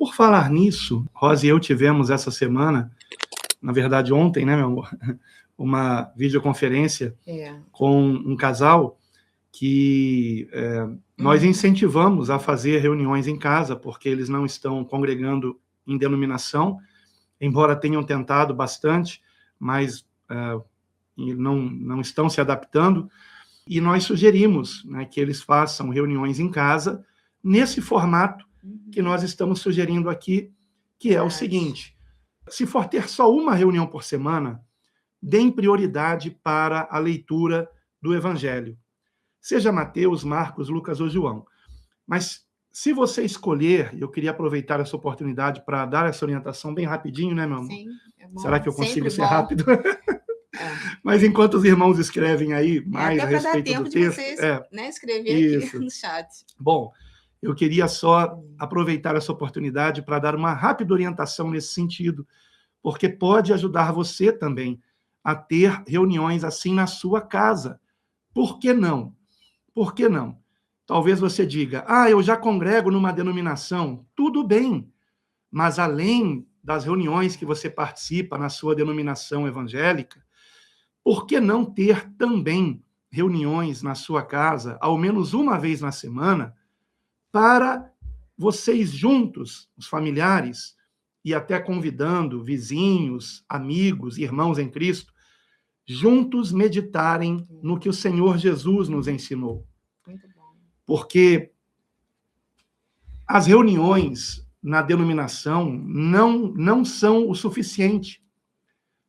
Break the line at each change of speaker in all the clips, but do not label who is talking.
por falar nisso, Rosa e eu tivemos essa semana, na verdade ontem, né, meu amor, uma videoconferência com um casal que nós incentivamos a fazer reuniões em casa, porque eles não estão congregando em denominação, embora tenham tentado bastante, mas não estão se adaptando. E nós sugerimos, né, que eles façam reuniões em casa, nesse formato que nós estamos sugerindo aqui, que é o seguinte: se for ter só uma reunião por semana, deem prioridade para a leitura do Evangelho. Seja Mateus, Marcos, Lucas ou João. Mas se você escolher, eu queria aproveitar essa oportunidade para dar essa orientação bem rapidinho, né, meu amor?
Sim, é bom.
Será que eu consigo ser
bom.
rápido? Mas enquanto os irmãos escrevem aí mais a respeito do texto...
Até para dar tempo de vocês escrever aqui no chat.
Bom, eu queria só aproveitar essa oportunidade para dar uma rápida orientação nesse sentido, porque pode ajudar você também a ter reuniões assim na sua casa. Por que não? Por que não? Talvez você diga, eu já congrego numa denominação. Tudo bem, mas além das reuniões que você participa na sua denominação evangélica, por que não ter também reuniões na sua casa, ao menos uma vez na semana, para vocês juntos, os familiares, e até convidando vizinhos, amigos, irmãos em Cristo, juntos meditarem no que o Senhor Jesus nos ensinou.
Muito bom.
Porque as reuniões na denominação não são o suficiente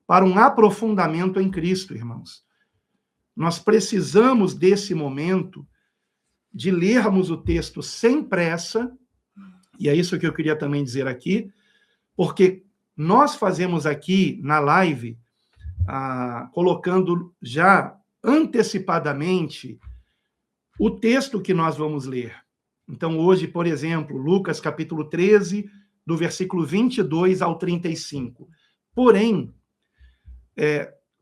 para um aprofundamento em Cristo, irmãos. Nós precisamos desse momento de lermos o texto sem pressa, e é isso que eu queria também dizer aqui, porque nós fazemos aqui na live, colocando já antecipadamente o texto que nós vamos ler. Então, hoje, por exemplo, Lucas capítulo 13, do versículo 22 ao 35. Porém,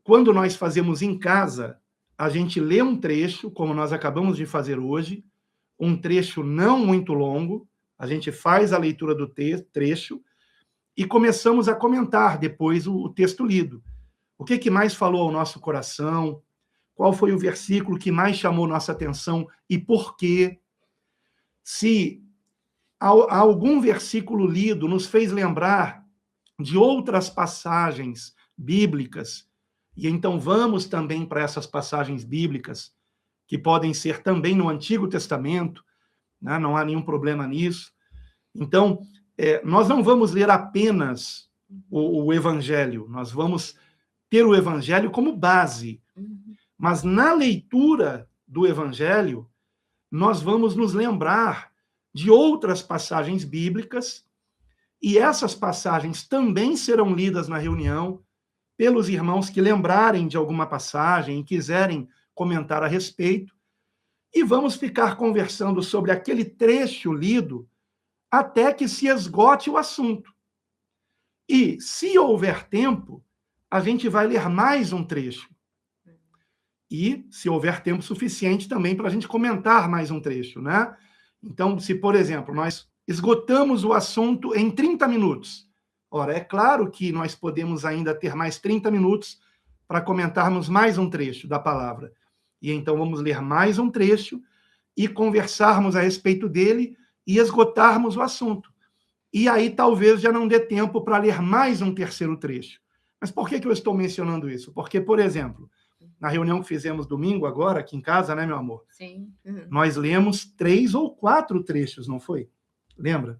quando nós fazemos em casa, a gente lê um trecho, como nós acabamos de fazer hoje, um trecho não muito longo, a gente faz a leitura do trecho e começamos a comentar depois o texto lido. O que mais falou ao nosso coração? Qual foi o versículo que mais chamou nossa atenção e por quê? Se algum versículo lido nos fez lembrar de outras passagens bíblicas, e então vamos também para essas passagens bíblicas, que podem ser também no Antigo Testamento, né? Não há nenhum problema nisso. Então, nós não vamos ler apenas o Evangelho, nós vamos ter o Evangelho como base, mas na leitura do Evangelho, nós vamos nos lembrar de outras passagens bíblicas, e essas passagens também serão lidas na reunião pelos irmãos que lembrarem de alguma passagem e quiserem comentar a respeito, e vamos ficar conversando sobre aquele trecho lido até que se esgote o assunto. E, se houver tempo, a gente vai ler mais um trecho. E, se houver tempo suficiente também para a gente comentar mais um trecho, né? Então, se, por exemplo, nós esgotamos o assunto em 30 minutos, ora, é claro que nós podemos ainda ter mais 30 minutos para comentarmos mais um trecho da palavra. E então vamos ler mais um trecho e conversarmos a respeito dele e esgotarmos o assunto. E aí talvez já não dê tempo para ler mais um terceiro trecho. Mas por que eu estou mencionando isso? Porque, por exemplo, na reunião que fizemos domingo agora, aqui em casa, né, meu amor?
Sim.
Nós lemos 3 ou 4 trechos, não foi? Lembra?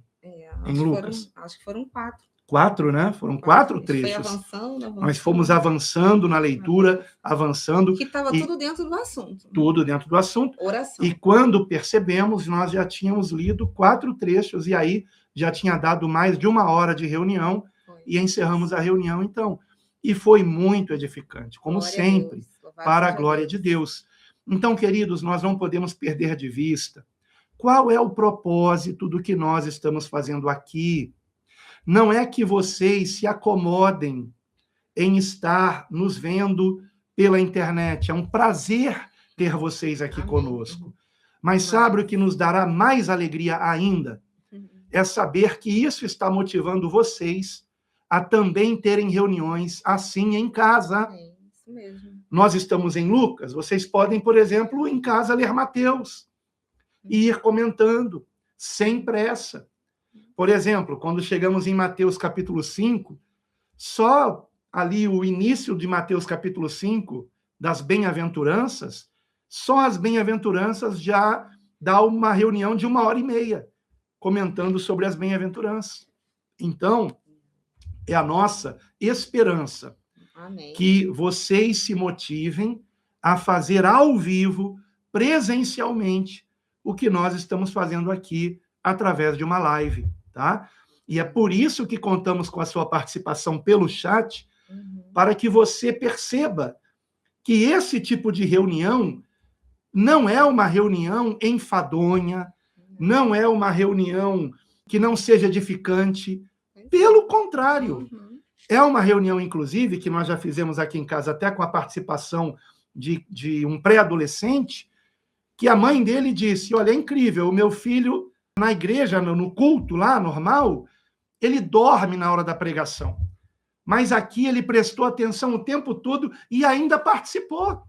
Em Lucas.
Acho que foram 4.
4, né? Foram 4 trechos.
Foi avançando.
Nós fomos avançando na leitura, avançando.
Que estava tudo dentro do assunto.
Tudo dentro do assunto.
Oração.
E quando percebemos, nós já tínhamos lido 4 trechos, e aí já tinha dado mais de 1 hora de reunião, e encerramos a reunião, então. E foi muito edificante, como sempre, para a glória de Deus. Então, queridos, nós não podemos perder de vista qual é o propósito do que nós estamos fazendo aqui. Não é que vocês se acomodem em estar nos vendo pela internet. É um prazer ter vocês aqui conosco. Mas sabe o que nos dará mais alegria ainda? é saber que isso está motivando vocês a também terem reuniões assim em casa.
É isso mesmo.
Nós estamos em Lucas, vocês podem, por exemplo, em casa ler Mateus e ir comentando, sem pressa. Por exemplo, quando chegamos em Mateus capítulo 5, só ali o início de Mateus capítulo 5, das bem-aventuranças, só as bem-aventuranças já dá uma reunião de 1h30, comentando sobre as bem-aventuranças. Então, é a nossa esperança
Amém.
que vocês se motivem a fazer ao vivo, presencialmente, o que nós estamos fazendo aqui através de uma live, tá? E é por isso que contamos com a sua participação pelo chat, para que você perceba que esse tipo de reunião não é uma reunião enfadonha, não é uma reunião que não seja edificante. Pelo contrário, é uma reunião, inclusive, que nós já fizemos aqui em casa, até com a participação de um pré-adolescente, que a mãe dele disse, olha, é incrível, o meu filho, na igreja, no culto lá, normal, ele dorme na hora da pregação. Mas aqui ele prestou atenção o tempo todo e ainda participou,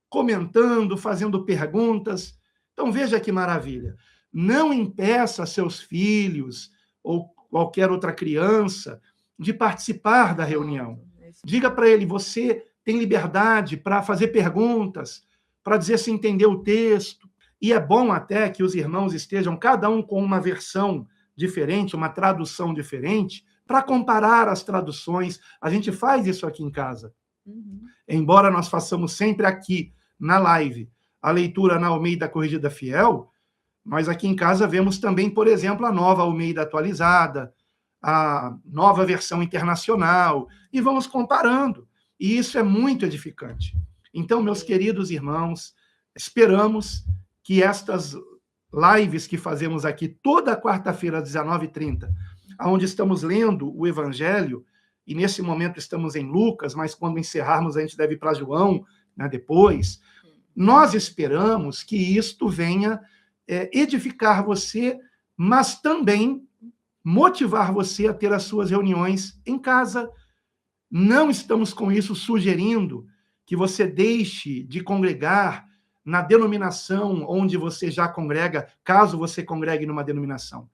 comentando, fazendo perguntas. Então, veja que maravilha. Não impeça seus filhos ou qualquer outra criança de participar da reunião. Diga para ele, você tem liberdade para fazer perguntas, para dizer se entendeu o texto. E é bom até que os irmãos estejam, cada um com uma versão diferente, uma tradução diferente, para comparar as traduções. A gente faz isso aqui em casa. Embora nós façamos sempre aqui, na live, a leitura na Almeida Corrigida Fiel, nós aqui em casa vemos também, por exemplo, a nova Almeida atualizada, a nova versão internacional, e vamos comparando. E isso é muito edificante. Então, meus queridos irmãos, esperamos que estas lives que fazemos aqui toda quarta-feira, às 19h30, onde estamos lendo o Evangelho, e nesse momento estamos em Lucas, mas quando encerrarmos a gente deve ir para João, né, depois, nós esperamos que isto venha edificar você, mas também motivar você a ter as suas reuniões em casa. Não estamos com isso sugerindo que você deixe de congregar na denominação onde você já congrega, caso você congregue numa denominação,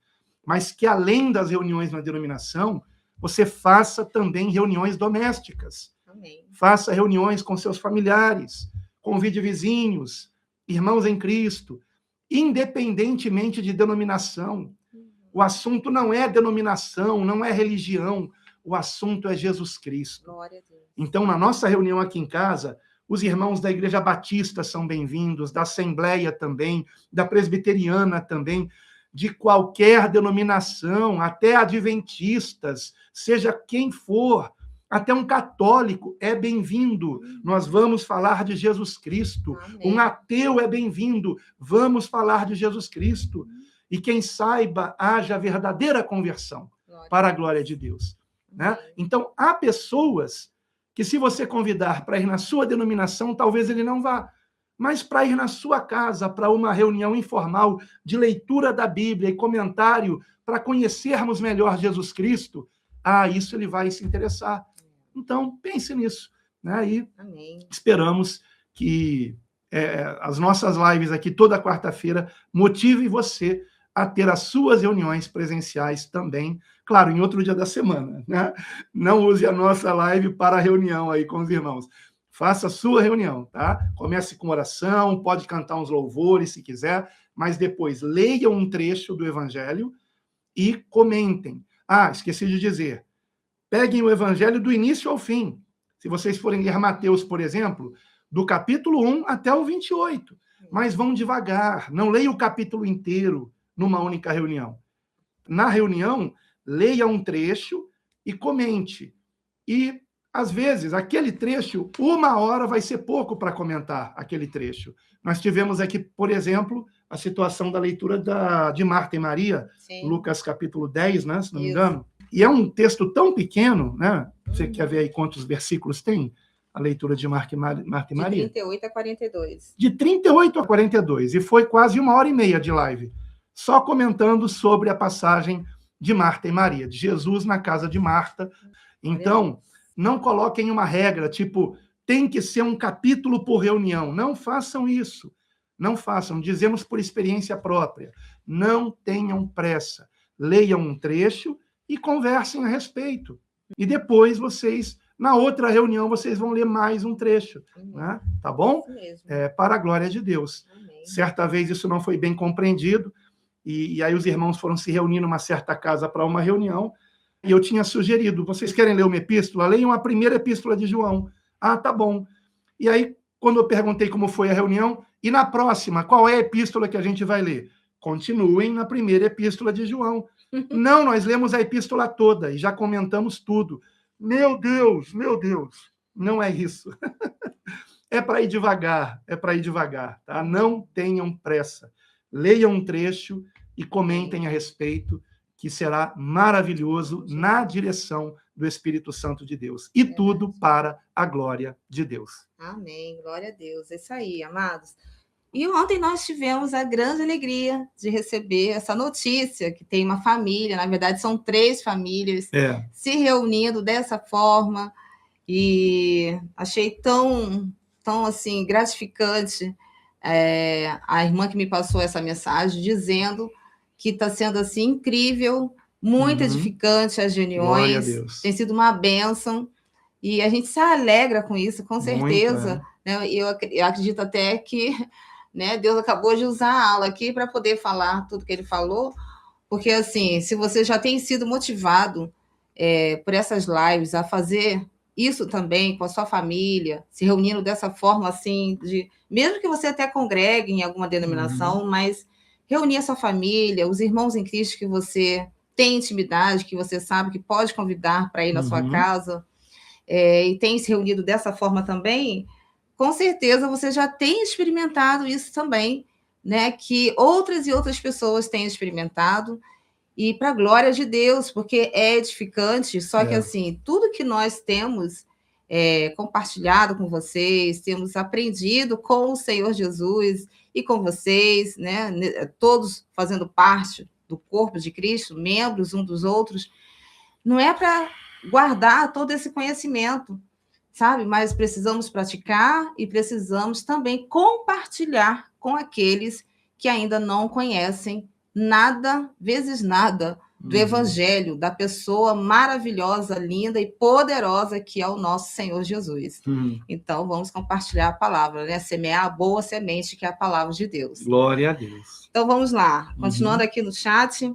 mas que além das reuniões na denominação, você faça também reuniões domésticas.
Amém.
Faça reuniões com seus familiares, convide vizinhos, irmãos em Cristo, independentemente de denominação. O assunto não é denominação, não é religião, o assunto é Jesus Cristo.
Glória a Deus.
Então, na nossa reunião aqui em casa, os irmãos da Igreja Batista são bem-vindos, da Assembleia também, da Presbiteriana também, de qualquer denominação, até adventistas, seja quem for, até um católico é bem-vindo. Nós vamos falar de Jesus Cristo.
Amém.
Um ateu é bem-vindo. Vamos falar de Jesus Cristo. E quem saiba, haja verdadeira conversão para a glória de Deus. Né? Então, há pessoas que, se você convidar para ir na sua denominação, talvez ele não vá. Mas para ir na sua casa, para uma reunião informal de leitura da Bíblia e comentário, para conhecermos melhor Jesus Cristo, isso ele vai se interessar. Então, pense nisso. Né? E
Amém.
esperamos que as nossas lives aqui toda quarta-feira motivem você a ter as suas reuniões presenciais também, claro, em outro dia da semana. Né? Não use a nossa live para a reunião aí com os irmãos. Faça a sua reunião, tá? Comece com oração, pode cantar uns louvores se quiser, mas depois leiam um trecho do Evangelho e comentem. Esqueci de dizer, peguem o Evangelho do início ao fim. Se vocês forem ler Mateus, por exemplo, do capítulo 1 até o 28, mas vão devagar, não leiam o capítulo inteiro numa única reunião. Na reunião, leia um trecho e comente. E, às vezes, aquele trecho, 1 hora vai ser pouco para comentar aquele trecho. Nós tivemos aqui, por exemplo, a situação da leitura de Marta e Maria,
Sim.
Lucas capítulo 10, né, se não me
Isso.
engano. E é um texto tão pequeno, né? Você quer ver aí quantos versículos tem? A leitura de Marta e Maria?
De 38 a 42.
De 38 a 42. E foi quase 1h30 de live, só comentando sobre a passagem de Marta e Maria, de Jesus na casa de Marta. Então, não coloquem uma regra, tipo, tem que ser um capítulo por reunião. Não façam isso. Não façam. Dizemos por experiência própria. Não tenham pressa. Leiam um trecho e conversem a respeito. E depois vocês, na outra reunião, vocês vão ler mais um trecho. Né? Tá bom? Para a glória de Deus.
Amém.
Certa vez isso não foi bem compreendido, e aí os irmãos foram se reunir numa certa casa para uma reunião, e eu tinha sugerido, vocês querem ler uma epístola? Leiam a primeira epístola de João. Ah, tá bom. E aí, quando eu perguntei como foi a reunião, e na próxima, qual é a epístola que a gente vai ler? Continuem na primeira epístola de João. Não, nós lemos a epístola toda e já comentamos tudo. Meu Deus, não é isso. É para ir devagar, tá? Não tenham pressa. Leiam um trecho e comentem a respeito, que será maravilhoso na direção do Espírito Santo de Deus. E tudo para a glória de Deus.
Amém, glória a Deus. É isso aí, amados. E ontem nós tivemos a grande alegria de receber essa notícia, que tem uma família, na verdade são 3 famílias, se reunindo dessa forma, e achei tão assim, gratificante a irmã que me passou essa mensagem, dizendo que está sendo assim incrível, muito edificante as reuniões, tem sido uma bênção, e a gente se alegra com isso, com certeza. Né? Eu acredito até que, né, Deus acabou de usar a aula aqui para poder falar tudo que ele falou, porque assim, se você já tem sido motivado por essas lives a fazer isso também com a sua família, se reunindo dessa forma assim, mesmo que você até congregue em alguma denominação, mas reunir a sua família, os irmãos em Cristo que você tem intimidade, que você sabe que pode convidar para ir na sua casa, e tem se reunido dessa forma também, com certeza você já tem experimentado isso também, né? Que outras e outras pessoas têm experimentado, e para a glória de Deus, porque é edificante, só que assim, tudo que nós temos compartilhado com vocês, temos aprendido com o Senhor Jesus e com vocês, né? Todos fazendo parte do corpo de Cristo, membros uns dos outros, não é para guardar todo esse conhecimento, sabe? Mas precisamos praticar e precisamos também compartilhar com aqueles que ainda não conhecem nada, vezes nada, do Evangelho, da pessoa maravilhosa, linda e poderosa que é o nosso Senhor Jesus. Então, vamos compartilhar a palavra, né? Semear a boa semente, que é a palavra de Deus.
Glória a Deus.
Então, vamos lá. Continuando aqui no chat.